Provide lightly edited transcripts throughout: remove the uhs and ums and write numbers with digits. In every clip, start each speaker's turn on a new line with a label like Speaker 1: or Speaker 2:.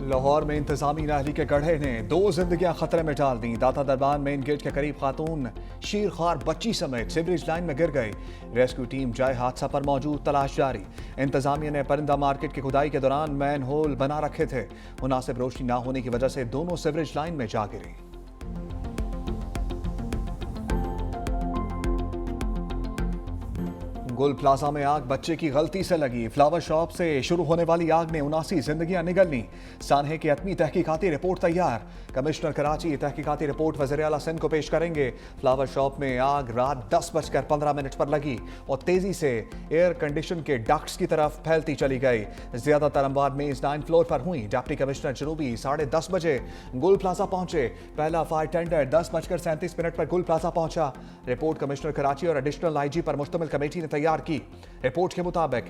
Speaker 1: लाहौर में इंतजामी नाहली के गढ़े ने 2 जिंदगियां खतरे में डाल दी। दाता दरबार मेन गेट के करीब खातून शीरखार बच्ची समेत सीवरेज लाइन में गिर गई। रेस्क्यू टीम जाए हादसा पर मौजूद, तलाश जारी। इंतजामिया ने परिंदा मार्केट की खुदाई के दौरान मैन होल बना रखे थे। मुनासिब रोशनी न होने की वजह से दोनों सीवरेज लाइन में जा गिरी। गुल प्लाजा में आग बच्चे की गलती से लगी। फ्लावर शॉप से शुरू होने वाली आग ने 79 जिंदगियां निगल ली। सानहे की हतमी तहकीकाती रिपोर्ट तैयार। कमिश्नर कराची तहकीकाती रिपोर्ट वज़ीर आला सिंध को पेश करेंगे। फ्लावर शॉप में आग रात 10:15 पर लगी और तेजी से एयर कंडीशन के डक्ट्स की तरफ फैलती चली गई। ज्यादातर अमवात में 9 फ्लोर पर हुई। डिप्टी कमिश्नर जनूबी 10:30 बजे गुल प्लाजा पहुंचे। पहला फायर टेंडर 10:37 पर गुल प्लाजा पहुंचा। रिपोर्ट कमिश्नर कराची और एडिशनल आईजी पर मुश्तमिल कमेटी ने तैयार की। रिपोर्ट के मुताबिक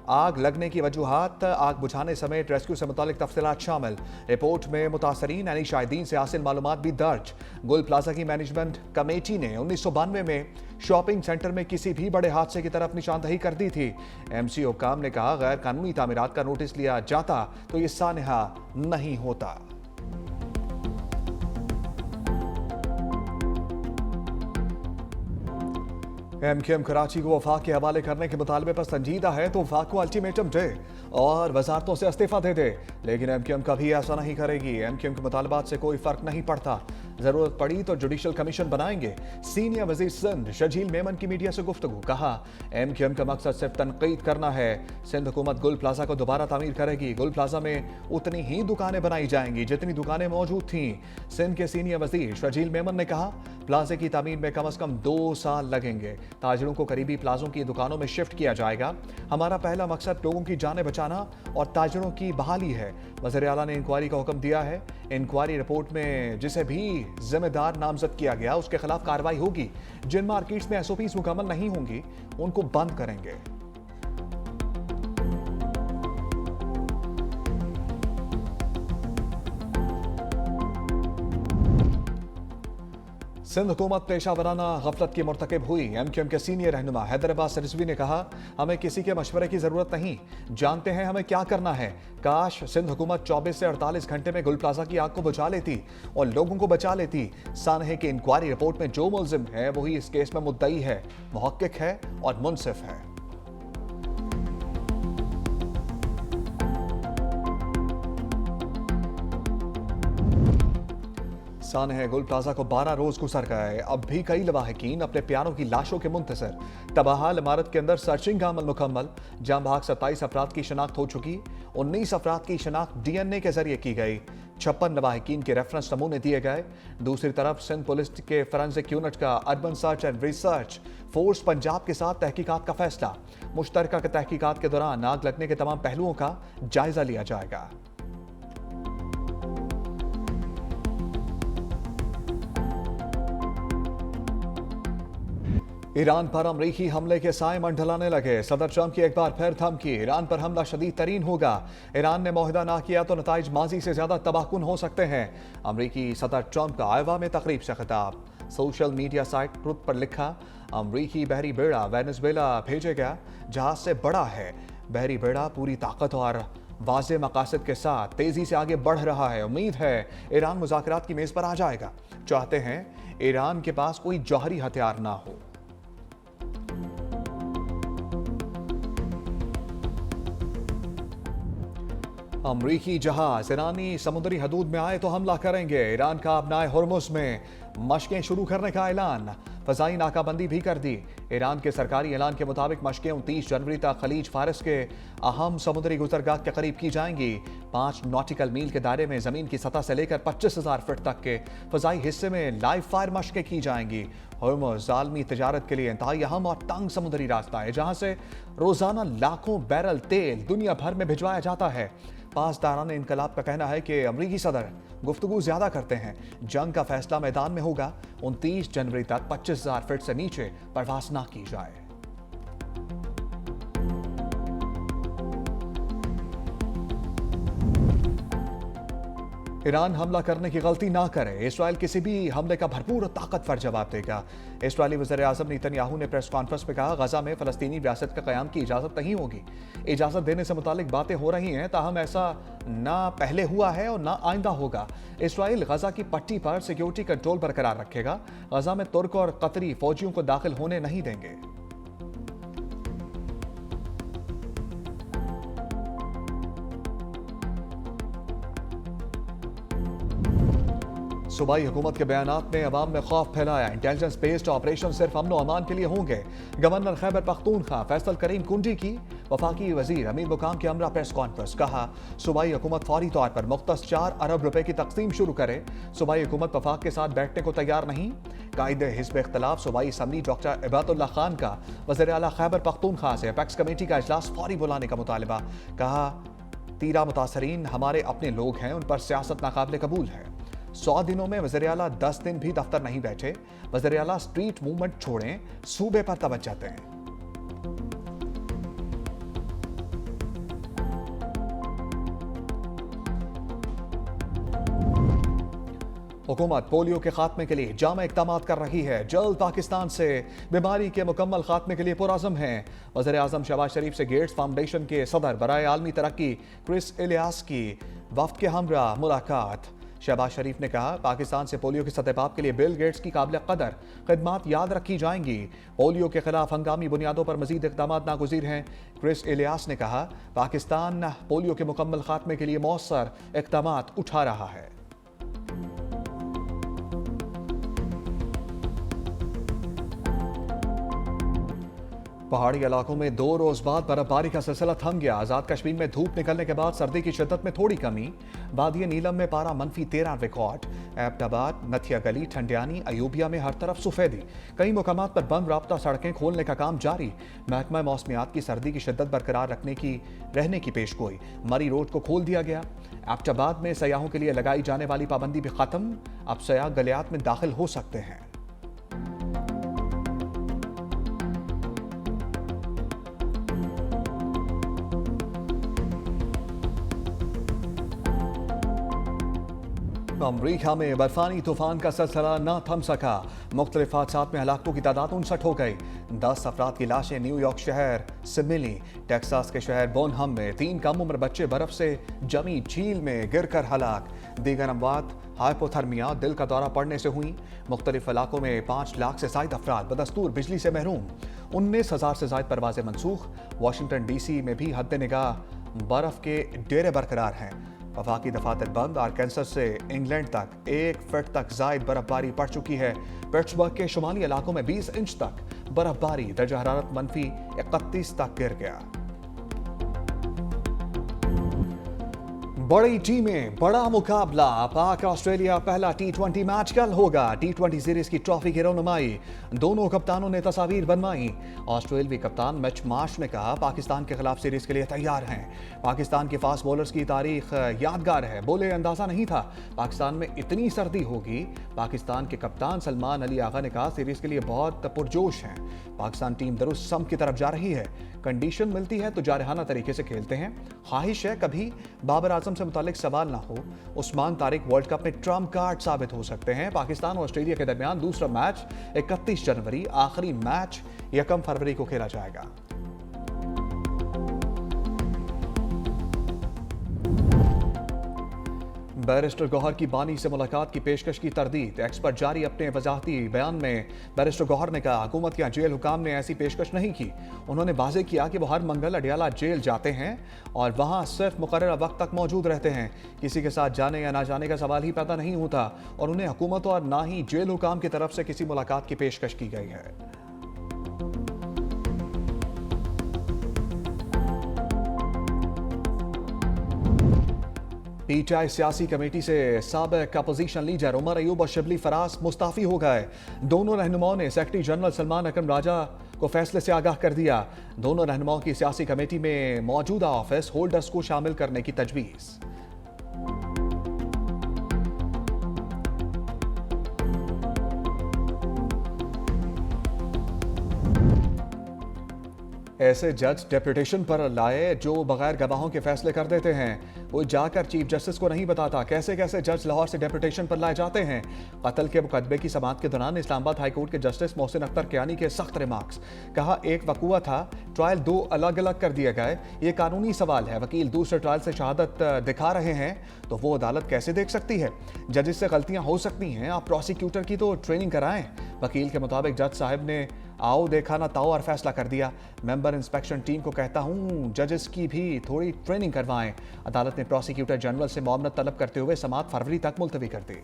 Speaker 1: आग लगने की वजूहात, आग बुझाने समेत रेस्क्यू से मुतालिक तफसीलात शामिल। रिपोर्ट में मुतासरीन यानी शाहिदीन से हासिल मालूमात भी दर्ज। गुल प्लाजा की मैनेजमेंट कमेटी ने 1992 में शॉपिंग सेंटर में किसी भी बड़े हादसे की तरफ निशानदही कर दी थी। एमसीओ काम ने कहा, गैर कानूनी तामीरात का नोटिस लिया जाता तो ये सानहा नहीं होता। एमकेएम कराची को वफाक के हवाले करने के मुतालबे पर संजीदा है तो वफाक को अल्टीमेटम दे और वजारतों से इस्तीफा दे दे, लेकिन एमकेएम कभी ऐसा नहीं करेगी। एमकेएम के मुतालबात से कोई फर्क नहीं पड़ता। जरूरत पड़ी तो जुडिशल कमीशन बनाएंगे। सीनियर वजीर सिंध शजील मेमन की मीडिया से गुफ्तगू, कहा एमकेएम का मकसद सिर्फ तनकीद करना है। सिंध हुकूमत गुल प्लाजा को दोबारा तामीर करेगी। गुल प्लाजा में उतनी ही दुकानें बनाई जाएंगी जितनी दुकानें मौजूद थीं। सिंध के सीनियर वजीर शजील मेमन ने कहा, प्लाजे की तामीर में कम अज कम 2 साल लगेंगे। ताजिरों को करीबी प्लाजों की दुकानों में शिफ्ट किया जाएगा। हमारा पहला मकसद लोगों की जानें बचाना और ताजिरों की बहाली है। वज़ीर आला ने इंक्वायरी का हुक्म दिया है। इंक्वायरी रिपोर्ट में जिसे भी जिम्मेदार नामजद किया गया उसके खिलाफ कार्रवाई होगी। जिन मार्केट्स में एसओपीज मुकम्मल नहीं होंगी उनको बंद करेंगे। सिंध हुकूमत पेशा वराना गफलत की मुर्तकिब हुई। एमकेएम के सीनियर रहनुमा हैदराबाद रिजवी ने कहा, हमें किसी के मशवरे की जरूरत नहीं, जानते हैं हमें क्या करना है। काश सिंध हुकूमत 24 से 48 घंटे में गुल प्लाजा की आग को बुझा लेती और लोगों को बचा लेती। सानहे की इंक्वायरी रिपोर्ट में जो मुल्जिम है वही इस केस में मुद्दई है, मुहक्किक है और मुनसिफ है। सानहे गुल प्लाजा को 12 रोज गुजर गए। अब भी कई लवाहिकीन अपने प्यारों की लाशों के मुंतजर। तबाहाल इमारत के अंदर सर्चिंग का अमल मुकम्मल। जाम भाग 27 अफराद की शनाख्त हो चुकी। 19 अफराद की शनाख्त डीएनए के जरिए की गई। 56 लवाहिकीन के रेफरेंस नमूने दिए गए। दूसरी तरफ सिंध पुलिस के फॉरेंसिक यूनिट का urban search and research force Punjab के साथ तहकीकात का फैसला। मुश्तरका के तहकीकात के दौरान आग लगने के तमाम पहलुओं का जायजा लिया जाएगा। ईरान पर अमरीकी हमले के साए मंडलाने लगे। सदर ट्रंप की एक बार फिर धमकी, ईरान पर हमला शदीद तरीन होगा। ईरान ने मुआहदा ना किया तो नताइज माजी से ज्यादा तबाहकुन हो सकते हैं। अमरीकी सदर ट्रंप का आयवा में तकरीब से खिताब। सोशल मीडिया साइट ट्रुथ पर लिखा, अमरीकी बहरी बेड़ा वेनेजुएला भेजेगा, जहाज से बड़ा है। बहरी बेड़ा पूरी ताकत और वाज़े मकासद के साथ तेजी से आगे बढ़ रहा है। उम्मीद है ईरान मुज़ाकरात की मेज पर आ जाएगा। चाहते हैं ईरान के पास कोई जौहरी हथियार ना हो। अमरीकी जहाज ईरानी समुद्री हदूद में आए तो हमला करेंगे। ईरान का अपनाए हुर्मुज़ में मशकें शुरू करने का ऐलान। फ़ज़ाई नाकाबंदी भी कर दी। ईरान के सरकारी ऐलान के मुताबिक मशकें 29 जनवरी तक खलीज फारिस के अहम समुद्री गुजरगाह के करीब की जाएंगी। 5 नॉटिकल मील के दायरे में ज़मीन की सतह से लेकर 25,000 फीट तक के फ़ज़ाई हिस्से में लाइव फायर मशकें की जाएंगी। हुर्मुज़ आलमी तिजारत के लिए इंतहाई अहम और तंग समुद्री रास्ता है, जहाँ से रोज़ाना लाखों बैरल तेल दुनिया भर में भिजवाया जाता है। पासदारान इनकलाब का कहना है कि अमरीकी सदर गुफ्तगू ज्यादा करते हैं। जंग का फैसला मैदान में होगा। 29 जनवरी तक 25,000 फीट से नीचे परवास ना की जाए। ईरान हमला करने की गलती ना करे, इसराइल किसी भी हमले का भरपूर और ताकतवर जवाब देगा। इसराइली वज़ीर आज़म नेतन्याहू ने प्रेस कॉन्फ्रेंस में कहा, गजा में फ़लस्तीनी रियासत के क़याम की इजाज़त नहीं होगी। इजाज़त देने से मुतालिक बातें हो रही हैं, ताहम ऐसा ना पहले हुआ है और ना आइंदा होगा। इसराइल गजा की पट्टी पर सिक्योरिटी कंट्रोल बरकरार रखेगा। गजा में तुर्क और कतरी फौजियों को दाखिल होने नहीं देंगे। सूबाई हुकूमत के बयानात में अवाम में खौफ फैलाया। इंटेलिजेंस बेस्ड ऑपरेशन सिर्फ अमन और अमान के लिए होंगे। गवर्नर खैबर पख्तूनख्वा फैसल करीम कुंडी की वफाकी वजीर अमीर मुकाम के हमरा प्रेस कॉन्फ्रेंस। कहा, सूबाई हुकूमत फौरी तौर पर मुख्तस 4 अरब रुपए की तकसीम शुरू करे। सूबाई हुकूमत वफाक के साथ बैठने को तैयार नहीं। कायदे हिज़्ब इख्तिलाफ सूबाई असम्बली डॉक्टर इबादुल्लाह खान का वज़ीर आला खैबर पख्तूनख्वा से अपेक्स कमेटी का इजलास फौरी बुलाने का मुतालबा। कहा, तीरा मुतासरीन हमारे अपने लोग हैं, उन पर सियासत नाकाबिले कबूल है। 100 दिनों में वज़ीर आला 10 दिन भी दफ्तर नहीं बैठे। वज़ीर आला स्ट्रीट मूवमेंट छोड़ें, सूबे पर तवज्जो दें। हुकूमत पोलियो के खात्मे के लिए जामा इक़दामात कर रही है। जल्द पाकिस्तान से बीमारी के मुकम्मल खात्मे के लिए पुरअज़्म है। वज़ीर आज़म शहबाज शरीफ से गेट्स फाउंडेशन के सदर बराए आलमी तरक्की क्रिस इलियास की वफ्द के हमरा मुलाकात। शहबाज शरीफ ने कहा, पाकिस्तान से पोलियो के सतहपाब के लिए बिल गेट्स की काबिल कदर खिदमात याद रखी जाएंगी। पोलियो के खिलाफ हंगामी बुनियादों पर मजीद इक़दामात नागुज़ीर हैं। क्रिस इलियास ने कहा, पाकिस्तान पोलियो के मुकम्मल खात्मे के लिए मौसर इक़दामात उठा रहा है। पहाड़ी इलाकों में 2 रोज बाद बर्फबारी का सिलसिला थम गया। आजाद कश्मीर में धूप निकलने के बाद सर्दी की शिद्दत में थोड़ी कमी। वादी नीलम में पारा -13 रिकॉर्ड। एबटाबाद, नथिया गली, ठंडियानी, अयूबिया में हर तरफ सफेदी। कई मुकामात पर बंद राब्ता सड़कें खोलने का काम जारी। महकमा मौसमियात की सर्दी की शिद्दत बरकरार रहने की पेशगोई। मरी रोड को खोल दिया गया। एबटाबाद में सयाहों के लिए लगाई जाने वाली पाबंदी भी खत्म। अब सयाह गलियात में दाखिल हो सकते हैं। अमरीका में बर्फानी तूफान का सिलसिला न थम सका। मुख्तलिफ हादसात में हलाकों की तादाद 59 हो गई। 10 अफराद की लाशें न्यूयॉर्क शहर से मिली। टेक्सास के शहर बोनहम में 3 कम उम्र बच्चे बर्फ से जमी झील में गिरकर हलाक। दीगर अमवात हाइपोथर्मिया, दिल का दौरा पड़ने से हुई। मुख्तलिफ इलाकों में 5 लाख से ज़ायद अफराद बदस्तूर बिजली से महरूम। 19,000 से ज़ायद परवाजें मनसूख। वाशिंगटन DC में भी हद निगाह बर्फ के डेरे बरकरार हैं। वफाकी दफातर बंद। आर्कांसस से इंग्लैंड तक 1 फीट तक जायद बर्फबारी पड़ चुकी है। पिट्सबर्ग के शुमाली इलाकों में 20 इंच तक बर्फबारी। दर्जा हरारत -31 तक गिर गया। बड़ी टीमें, बड़ा मुकाबला। पाक ऑस्ट्रेलिया पहला T20 मैच कल होगा। T20 सीरीज की ट्रॉफी की रौनुमाई दोनों कप्तानों ने तस्वीर बनवाई। ऑस्ट्रेलियावी कप्तान मिच मार्श ने कहा, पाकिस्तान के खिलाफ सीरीज के लिए तैयार हैं। पाकिस्तान के फास्ट बॉलर्स की तारीख यादगार है। बोले, अंदाजा नहीं था पाकिस्तान में इतनी सर्दी होगी। पाकिस्तान के कप्तान सलमान अली आगा ने कहा, सीरीज के लिए बहुत पुरजोश हैं। पाकिस्तान टीम दुरुस्त सम की तरफ जा रही है। कंडीशन मिलती है तो जारहाना तरीके से खेलते हैं। ख्वाहिश है कभी बाबर आजम से मुतालिक सवाल ना हो। उस्मान तारिक वर्ल्ड कप में ट्रम्प कार्ड साबित हो सकते हैं। पाकिस्तान और ऑस्ट्रेलिया के दरमियान दूसरा मैच 31 जनवरी, आखिरी मैच 1 फरवरी को खेला जाएगा। बैरिस्टर गौहर की बानी से मुलाकात की पेशकश की तरदीद। एक्सपर्ट जारी अपने वजाहती बयान में बैरिस्टर गौहर ने कहा, हुकूमत या जेल हुकाम ने ऐसी पेशकश नहीं की। उन्होंने वाज़ेह किया कि वो हर मंगल अडियाला जेल जाते हैं और वहाँ सिर्फ मुकर्रर वक्त तक मौजूद रहते हैं। किसी के साथ जाने या ना जाने का सवाल ही पैदा नहीं होता और उन्हें हुकूमत और ना ही जेल हुकाम की तरफ से किसी मुलाकात की पेशकश की गई है। PTI सियासी कमेटी से साबिक अपोजिशन लीडर उमर अयूब और शिबली फराज मुस्ताफी हो गए। दोनों रहनुमाओं ने सेक्रेटरी जनरल सलमान अकरम राजा को फैसले से आगाह कर दिया। दोनों रहनुमाओं की सियासी कमेटी में मौजूदा ऑफिस होल्डर्स को शामिल करने की तजवीज़। ऐसे जज डेपुटेशन पर लाए जो बगैर गवाहों के फैसले कर देते हैं। वो जाकर चीफ जस्टिस को नहीं बताता कैसे कैसे जज लाहौर से डेपुटेशन पर लाए जाते हैं। कत्ल के मुकदमे की समाअत के दौरान इस्लामाबाद हाईकोर्ट के जस्टिस मोहसिन अख्तर कियानी के सख्त रिमार्क्स। कहा एक वकूआ था, ट्रायल दो अलग अलग कर दिए गए। ये कानूनी सवाल है। वकील दूसरे ट्रायल से शहादत दिखा रहे हैं तो वो अदालत कैसे देख सकती है? जजेस से गलतियां हो सकती हैं, आप प्रोसिक्यूटर की तो ट्रेनिंग कराएं। वकील के मुताबिक जज साहब ने आओ देखा ना ताओ और फैसला कर दिया। मेंबर इंस्पेक्शन टीम को कहता हूं जजेस की भी थोड़ी ट्रेनिंग करवाएं। अदालत ने प्रोसिक्यूटर जनरल से मामला तलब करते हुए समाअत फरवरी तक मुलतवी कर दी।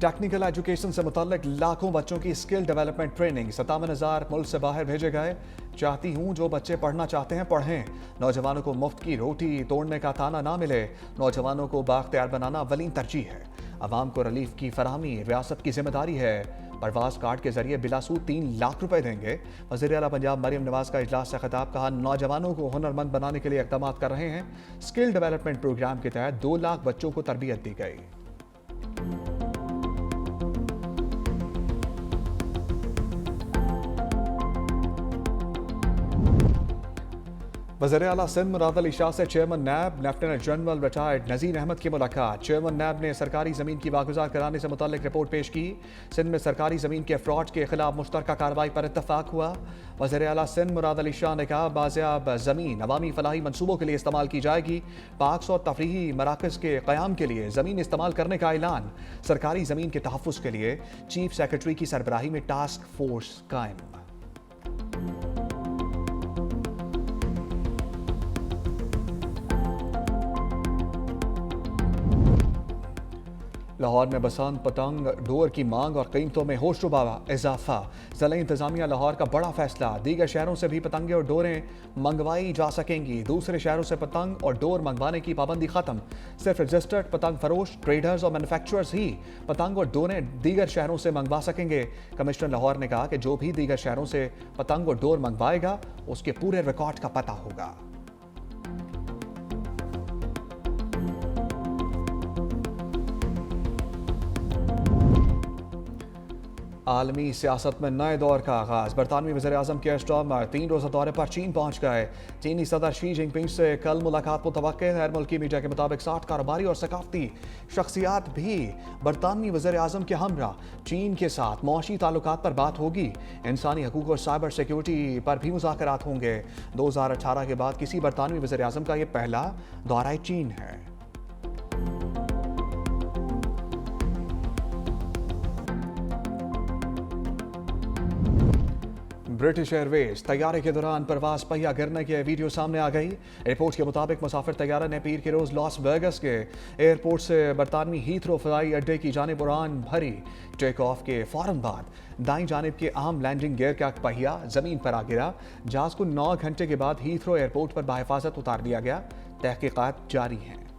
Speaker 1: टेक्निकल एजुकेशन से मुताल्लिक लाखों बच्चों की स्किल डेवलपमेंट ट्रेनिंग 57,000 मुल्क से बाहर भेजे गए। चाहती हूं जो बच्चे पढ़ना चाहते हैं पढ़ें। नौजवानों को मुफ्त की रोटी तोड़ने का ताना ना मिले। नौजवानों को बाख्तियार बनाना अवलीन तरजीह है। अवाम को रिलीफ की फराहमी रियासत की जिम्मेदारी है। परवाज कार्ड के जरिए बिलासूद 3 लाख रुपए देंगे। वज़ीर आला पंजाब मरियम नवाज का इजलास से खिताब। कहा नौजवानों को हुनरमंद बनाने के लिए इक़दाम कर रहे हैं। स्किल डेवलपमेंट प्रोग्राम के तहत 2 लाख बच्चों को तरबियत दी गई। वज़ीर आला सिंध मुराद अली शाह से चेयरमैन नैब लेफ्टिनेंट जनरल रिटायर्ड नज़ीर अहमद की मुलाकात। चेयरमैन नैब ने सरकारी ज़मीन की वागुजार कराने से मुताल्लिक रिपोर्ट पेश की। सिंध में सरकारी ज़मीन के फ्रॉड के खिलाफ मुश्तरका कार्रवाई पर इत्तफाक हुआ। वज़ीर आला सिंध मुराद अली शाह ने कहा बाज़ियाब ज़मीन अवामी फलाही मनसूबों के लिए इस्तेमाल की जाएगी। पार्क्स और तफरीही मराकज़ के क़याम के लिए ज़मीन इस्तेमाल करने का ऐलान। सरकारी ज़मीन के तहफ़्फ़ुज़ के लिए चीफ सेक्रेटरी की सरबराही में टास्क फोर्स कायम। लाहौर में बसंत पतंग डोर की मांग और कीमतों में होशरुबा इजाफा। ज़िला इंतजामिया लाहौर का बड़ा फैसला। दीगर शहरों से भी पतंगे और डोरें मंगवाई जा सकेंगी। दूसरे शहरों से पतंग और डोर मंगवाने की पाबंदी खत्म। सिर्फ रजिस्टर्ड पतंग फरोश, ट्रेडर्स और मैन्युफैक्चरर्स ही पतंग और डोरें दीगर शहरों से मंगवा सकेंगे। कमिश्नर लाहौर ने कहा कि जो भी दीगर शहरों से पतंग और डोर मंगवाएगा उसके पूरे रिकॉर्ड का पता होगा। आलमी सियासत में नए दौर का आगाज। बरतानवी वज़ीर आज़म के स्टार्मर 3 रोज़ा दौरे पर चीन पहुंच गए। चीनी सदर शी जिनपिंग से कल मुलाकात मुतवक्के है। गैर मुल्की मीडिया के मुताबिक 60 कारोबारी और सकाफती शख्सियात भी बरतानवी वज़ीर आज़म के हमरा। चीन के साथ मौशी ताल्लुकात पर बात होगी। इंसानी हकूक़ और साइबर सिक्योरिटी पर भी मुज़ाकरात होंगे। 2018 के बाद किसी बरतानवी वज़ीर आज़म का यह पहला दौरा चीन है। ब्रिटिश एयरवेज तैयारे के दौरान परवाज पहिया गिरने की वीडियो सामने आ गई। रिपोर्ट के मुताबिक मुसाफिर तैयारा ने पीर के रोज लॉस वेगस के एयरपोर्ट से बरतानवी हीथ्रो फजाई अड्डे की जानिब उड़ान भरी। टेक ऑफ के फौरन बाद दाईं जानिब के अहम लैंडिंग गियर का पहिया जमीन पर आ गिरा। जहाज को 9 घंटे के बाद हीथ्रो एयरपोर्ट पर बाहिफाजत उतार दिया गया। तहकीकात जारी हैं।